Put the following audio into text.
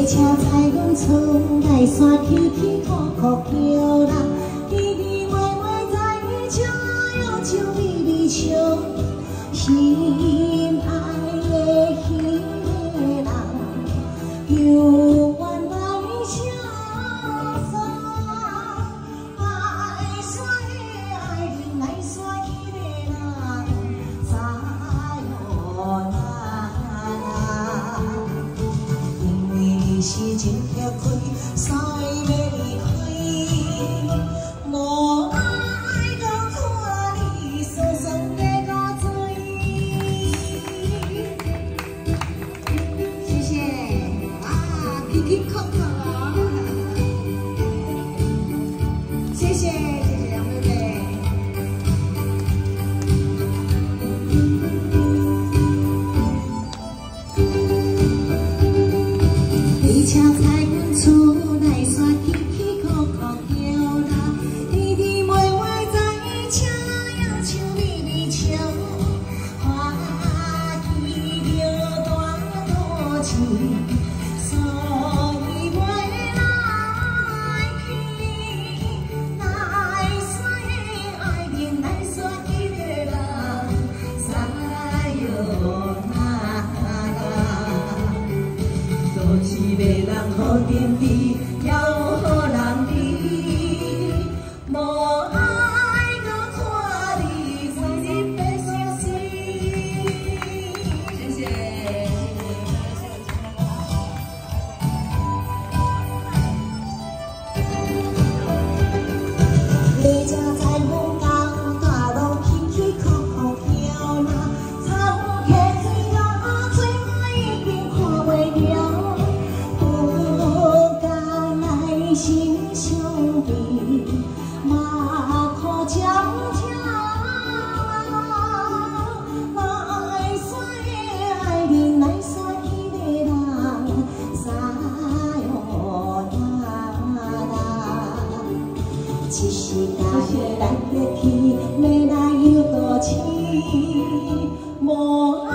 车载阮厝内山起起伏伏桥啦，甜甜蜜蜜在这摇树微微笑，心爱的彼个人，犹原来相送。爱山的爱人，来山彼个人，知无难。因为你是情拆开，所以要离开。无爱到看你酸酸的高嘴。谢谢啊，起起扣扣哦。谢谢杨妹妹。火车载阮厝内山起起伏伏桥啦，甜甜蜜蜜在这摇树微微笑，花期着大多情，所以袂来去。来山的爱人，来山彼个人，知哟那。都是要人好天地，也有好人离。无爱到看你，生日变相思。谢谢。火车载阮到大路起起伏伏桥啦，草溪水啦，水我已经看袂了。心相依，马可交听。来山的爱人，来山彼个人，知哟那。一时代咱的天，要来又多情，无爱。